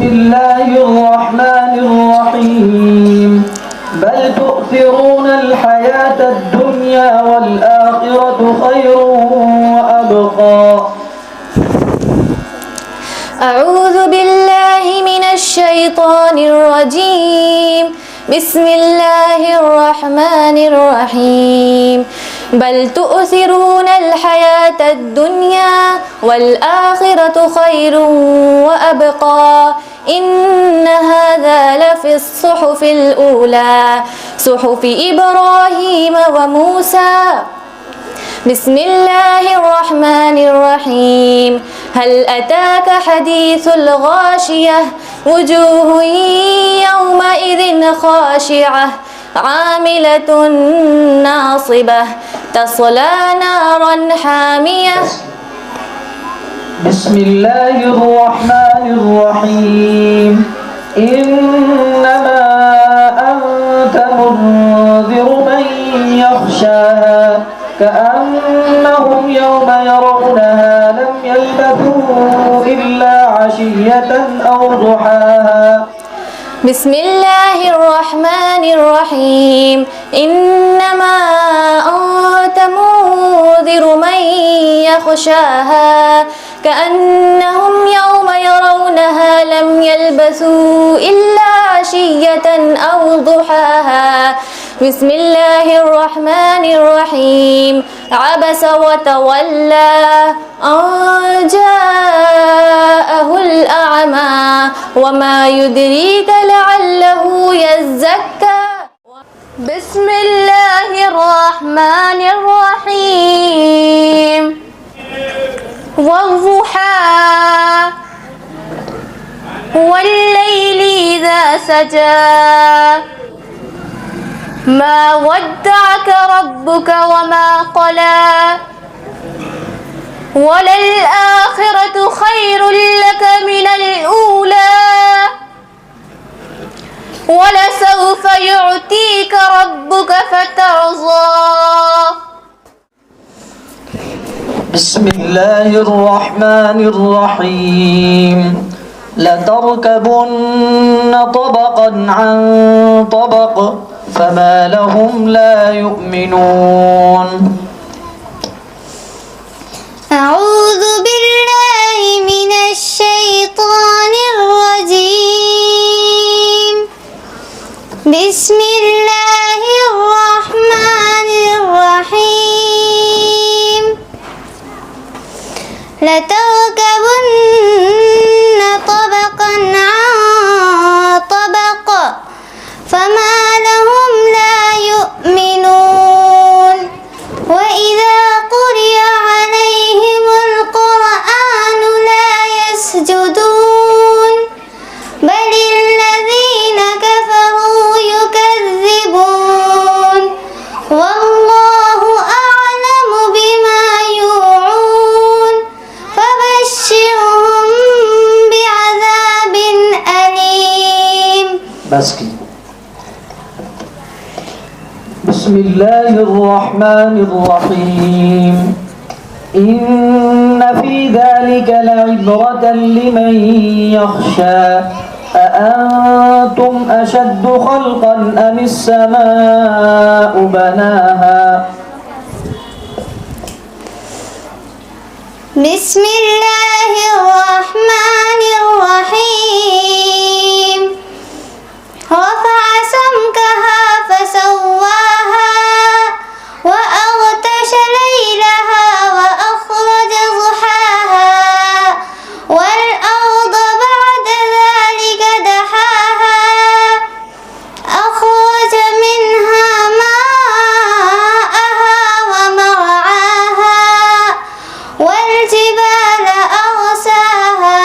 الله الرحمن الرحيم بل تؤثرون الحياة الدنيا والآخرة خير وأبقى. أعوذ بالله من الشيطان الرجيم. بسم الله الرحمن الرحيم بل تؤثرون الحياة الدنيا والآخرة خير وأبقى. إن هذا لفي الصحف الأولى صحف إبراهيم وموسى. بسم الله الرحمن الرحيم هل أتاك حديث الغاشية وجوه يومئذ خاشعة عاملة ناصبة تصلى نارا حامية. بسم الله الرحمن الرحيم إنما أنت منذر من يخشاها كأنهم يوم يرونها لم يلبثوا إلا عشية أو ضحاها. بسم الله الرحمن الرحيم إنما أنت منذر من يخشاها كأنهم يوم يرونها لم يلبثوا إلا عشية أو ضحاها. بسم الله الرحمن الرحيم عبس وتولى أن جاءه الأعمى وما يدريك لعله يزكى. بسم الله الرحمن الرحيم والضحى والليل إذا سجى ما ودعك ربك وما قلى وللآخرة خير لك من الأولى ولسوف يعطيك ربك فترضى. بسم الله الرحمن الرحيم لتركبن طبقا عن طبق فما لهم لا يؤمنون. أعوذ بالله من الشيطان الرجيم. بسم الله الرحمن الرحيم لتركبن طبقا عن طبق فما لهم لا يؤمنون وإذا قرئ عليهم القرآن لا يسجدون بل الذين كفروا يكذبون والله أعلم بما يوعون فبشرهم بعذاب أليم. بسم الله الرحمن الرحيم إن في ذلك لعبرة لمن يخشى أأنتم أشد خلقا أم السماء بناها. بسم الله الرحمن الرحيم رفع سمكها فسواها وأغطش ليلها وأخرج ضحاها والأرض بعد ذلك دحاها أخرج منها ماءها ومرعاها والجبال أرساها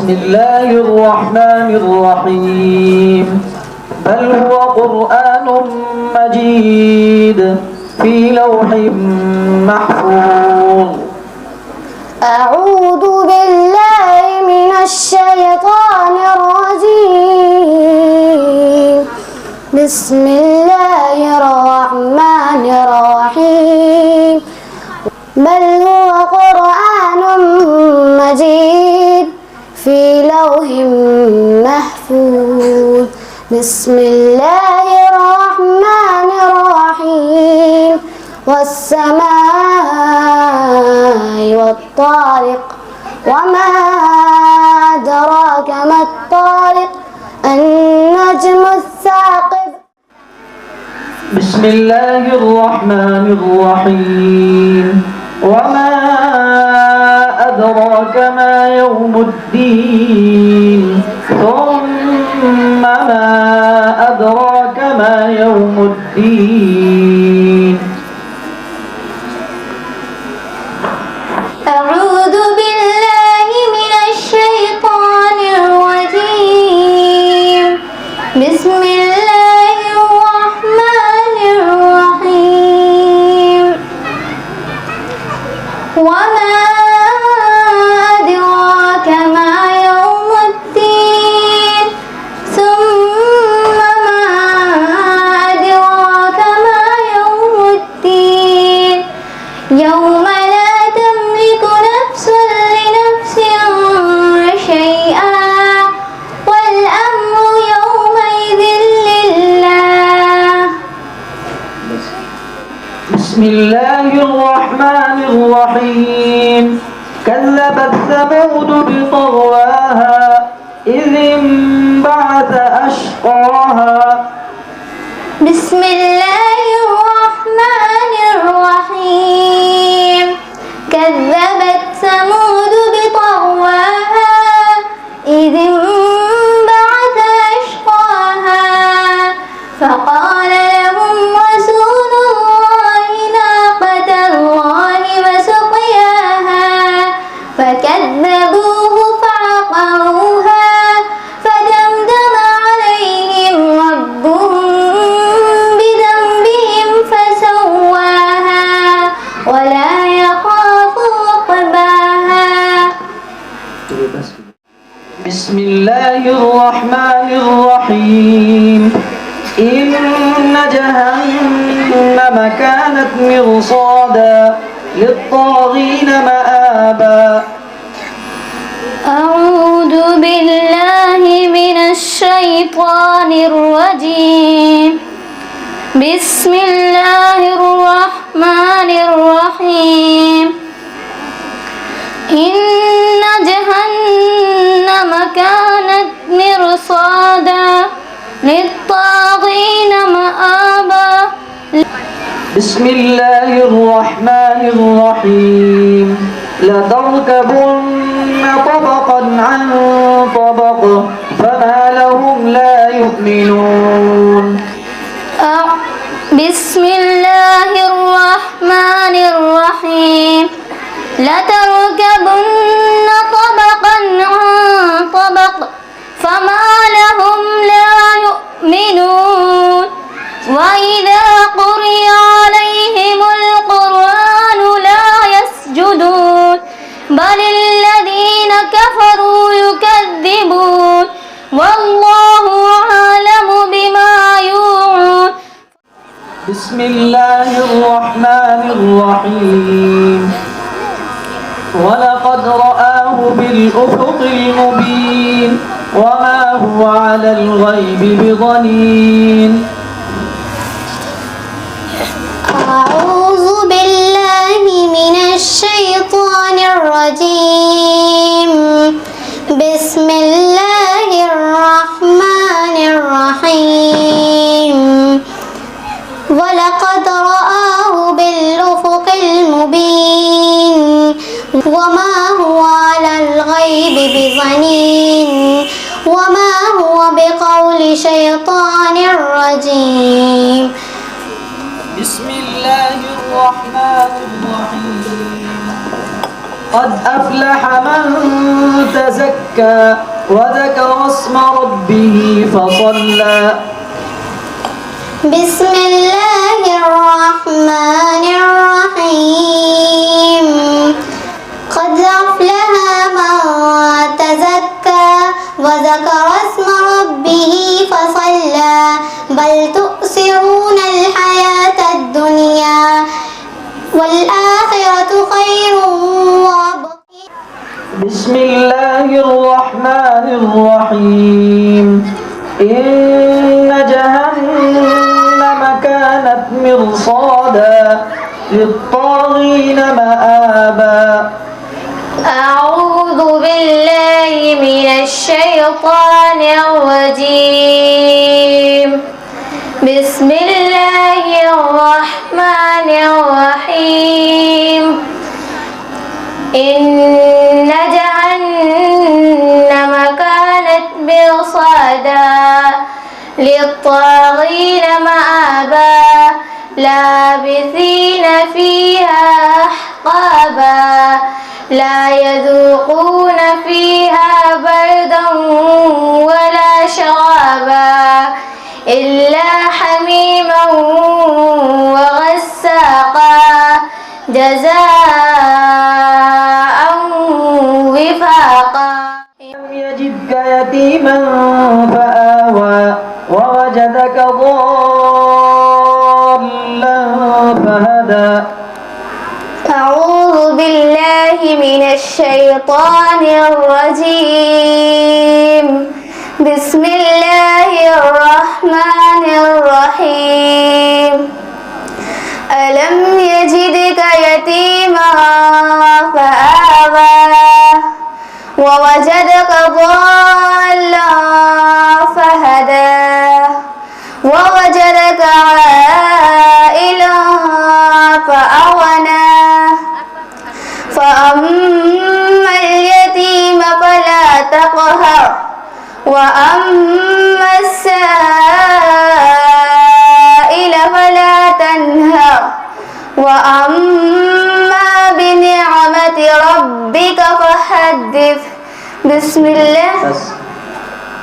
بسم الله الرحمن الرحيم بل هو قرآن مجيد في لوح محفوظ أعوذ بالله من الشيطان الرجيم بسم الله الرحمن الرحيم بل هو قرآن مجيد في لوح محفوظ بسم الله الرحمن الرحيم والسماء والطارق وما أدراك ما الطارق النجم الثاقب بسم الله الرحمن الرحيم وما أدراك ما يوم الدين ثم ما أدراك ما يوم الدين أعوذ بالله من الشيطان الرجيم بسم الله الرحمن الرحيم وما أدراك ما يوم الدين ثم ما أدراك ما يوم الدين يوم لا تملك نفس لنفس شيئا والأمر يومئذ لله بسم الله الرحمن الرحيم كذبت ثمود بطغواها إذ انبعث أشقاها بسم الله الرحمن الرحيم كذبت ثمود بطغواها إذ انبعث أشقاها فقال لهم رسول الله ناقة الله وسقياها فكذبوه فعقروها فدمدم عليهم ربهم بذنبهم فسواها ولا يخاف عقباها بسم الله الرحمن الرحيم إن جهنم كانت مرصادا للطاغين مآبا أعوذ بالله من الشيطان الرجيم بسم الله الرحمن الرحيم إن جهنم كانت مرصادا للطاغين مآبا بسم الله الرحمن الرحيم لتركبن طبقا عن طبق فما لهم لا يؤمنون بسم الله الرحمن الرحيم لتركبن طبقا عن طبق فما لهم لا يؤمنون وإذا قرئ عليهم القرآن لا يسجدون بل الذين كفروا يكذبون والله أعلم بما يوعون بسم الله الرحمن الرحيم ولقد رآه بالأفق المبين وما هو على الغيب بضنين أعوذ بالله من الشيطان الرجيم بسم الله الرحمن الرحيم ولقد رآه بالأفق المبين وما هو على الغيب بضنين وما هو بقول شيطان رجيم بسم الله الرحمن الرحيم قد أفلح من تزكى وذكر اسم ربه فصلى بسم الله الرحمن الرحيم قد أفلح من تزكى وذكر اسم ربه فصلى بل تؤثرون الحياة الدنيا والآخرة خير وأبقى بسم الله الرحمن الرحيم إن جهنم كانت مرصادا للطاغين مآبا أعوذ بالله من الشيطان الرجيم بسم الله الرحمن الرحيم إن جهنم كانت مرصادا للطاغين مآبا لابثين فيها أحقابا لا يذوقون فيها بردا ولا شرابا إلا حميما وغساقا جزاء وفاقا لم يجدك يتيما فآوى ووجدك ضالا فهدى أعوذ بالله من الشيطان الرجيم بسم الله الرحمن الرحيم ألم يجدك يتيما فآوى ووجدك ضالا فهدى ووجدك عائلا فأغنى فأما اليتيم فلا تقهر وأما السائل فلا تنهر وأما بنعمة ربك فحدث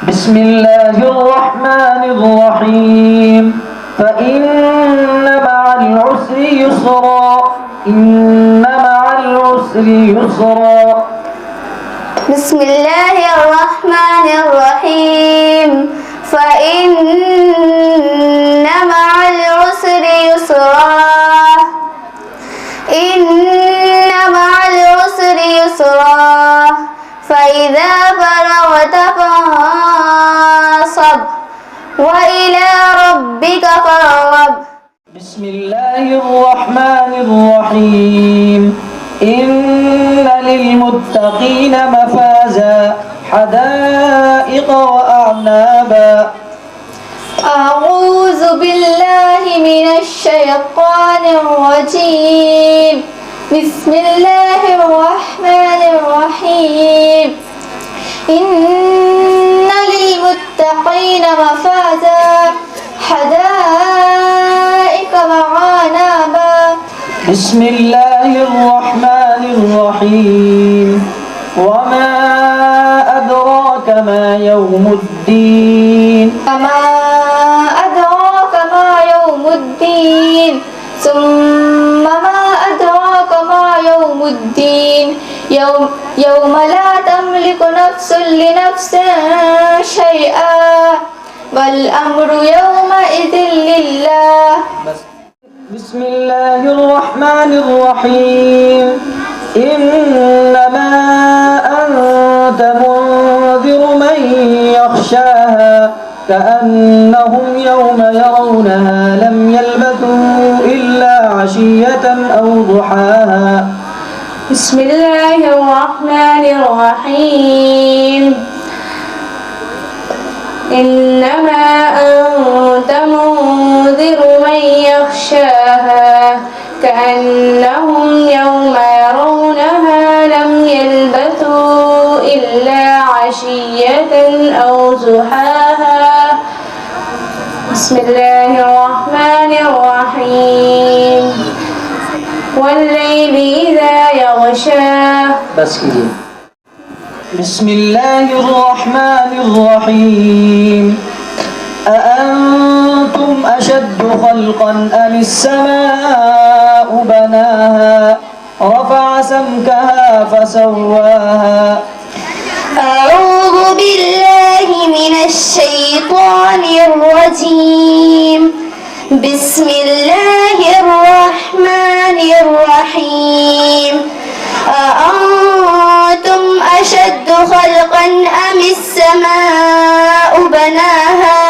بسم الله الرحمن الرحيم فإن مع العسر يسرا إن مع العسر يسرا بسم الله الرحمن الرحيم فإن مع العسر يسرا إن مع العسر يسرا فإذا فرغت فانصب وإلى ربك فارغب بسم الله الرحمن الرحيم إن للمتقين مفازا حدائق وأعنابا أعوذ بالله من الشيطان الرجيم بسم الله الرحمن الرحيم إن للمتقين مفازا حدائق وأعنابا بسم الله الرحمن الرحيم وما أدراك ما يوم الدين وما أدراك ما يوم الدين ثم ما أدراك ما يوم الدين يوم لا تملك نفس لنفس شيئا والأمر يومئذ لله بسم الله الرحمن الرحيم إنما أنت منذر من يخشاها كأنهم يوم يرونها لم يلبثوا إلا عشية أو ضحاها بسم الله الرحمن الرحيم إنما أنت منذر من يخشاها كأنهم يوم يرونها لم يلبثوا إلا عشية أو ضحاها بسم الله الرحمن الرحيم والليل إذا يغشاه بس كده. بسم الله الرحمن الرحيم. أأنتم أشد خلقا أم السماء بناها رفع سمكها فسواها. أعوذ بالله من الشيطان الرجيم. بسم الله الرحمن الرحيم. أأنتم أشد خلقا أم السماء بناها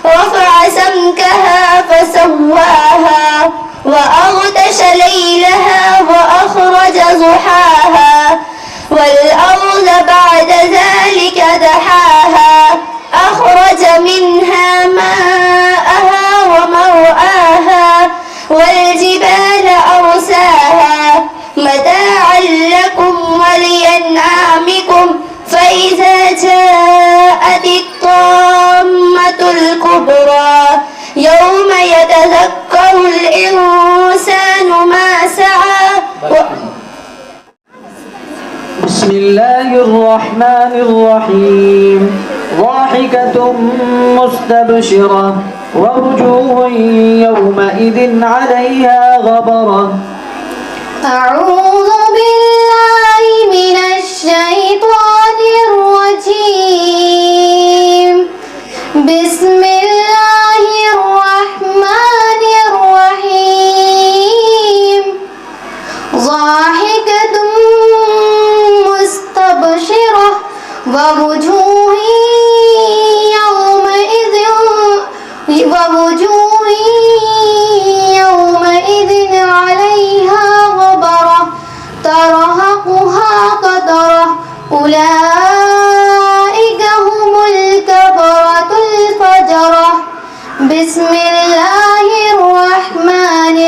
رفع سمكها فسواها وأغطش ليلها وأخرج ضحاها والأرض بعد ذلك دحاها أخرج منها ماءها ومرعاها والجبال أرساها متاعا لكم ولأنعامكم فإذا جاءت الطامة الكبرى يوم يتذكر الإنسان ما سعى. بسم الله الرحمن الرحيم. ضاحكة مستبشرة ووجوه يومئذ عليها غبرة. أعوذ بالله من الشيطان الرجيم. بسم الله الرحمن الرحيم. ضاحكة مستبشرة ووجوه يومئذ عليها غبرة ترهقها قترة أولئك هم الكفرة الفجرة. بسم الله الرحمن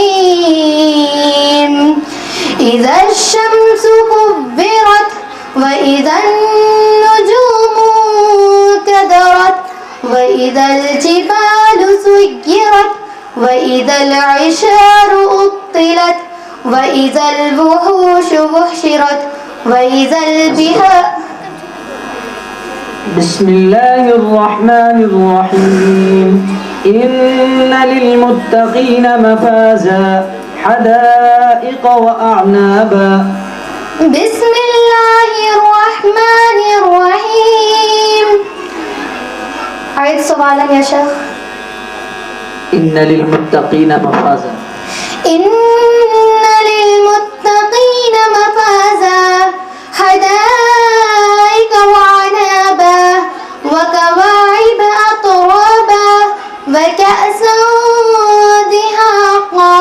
الرحيم. إذا الشمس كبرت وإذا النجوم كدرت وإذا الجبال سيرت وإذا العشار أطلت وإذا الوحوش بحشرت وإذا البحار. بسم الله الرحمن الرحيم. إن للمتقين مفازا حدائق وأعنابا. بسم الله الرحمن الرحيم. عيد سؤالا يا شيخ. إن للمتقين مفازا. إن للمتقين مفازا حدائق وعنابا وكواعب أترابا وكأسا دهاقا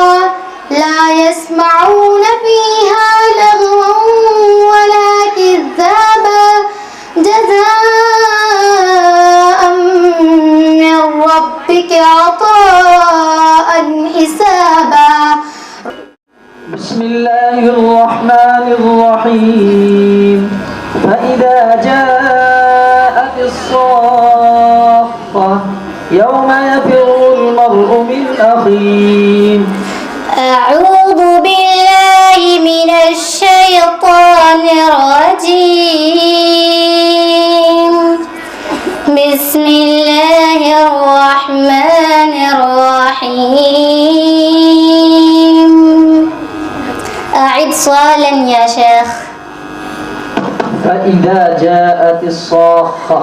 لا يسمعون فيها لغوا ولا كذابا جزاء من ربك عطاء حسابا. بسم الله الرحمن الرحيم. فإذا جاءت الصاخة يوم يفر المرء من أخيه. أعوذ بالله من الشيطان الرجيم. بسم الله الرحمن الرحيم. أعد سؤالا يا شيخ. فإذا جاءت الصاخة.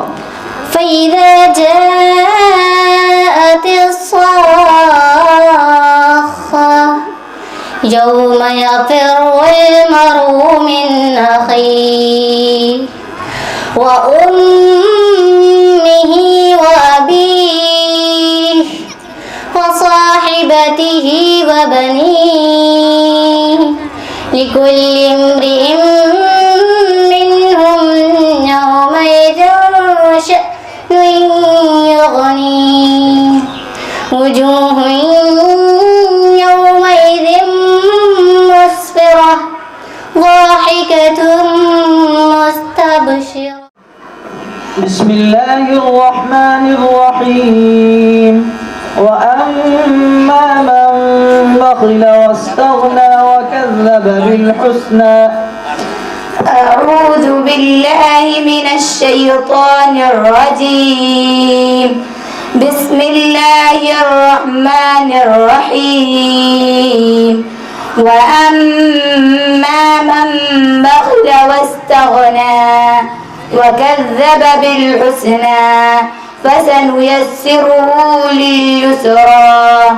فإذا جاءت الصاخة يوم يفر المرء من أخيه وأمه وأبيه وصاحبته وبنيه لكل امرئ منهم يومئذ شأن يغنيه وجوه يومئذ مسفرة ضاحكة مستبشرة. بسم الله الرحمن الرحيم. وأما من بخل واستغنى وكذب بالحسنى أعوذ بالله من الشيطان الرجيم بسم الله الرحمن الرحيم وأما من بخل واستغنى وكذب بالحسنى فسنيسره لليسرى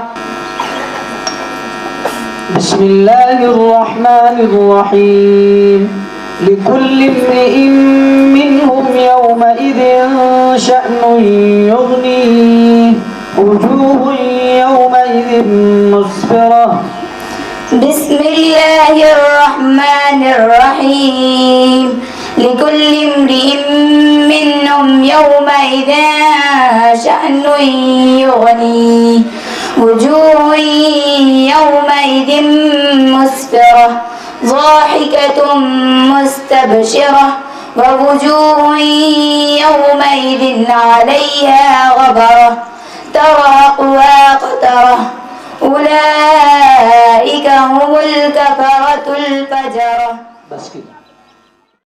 بسم الله الرحمن الرحيم لكل امرئ منهم يومئذ شأن يغنيه وجوه يومئذ مسفرة بسم الله الرحمن الرحيم لكل امرئ منهم يومئذ شأن يغنيه وجوه يومئذ مسفرة ضاحكة مستبشرة ووجوه يومئذ عليها غبرة ترهقها قترة أولئك هم الكفرة الفجرة. بس كده.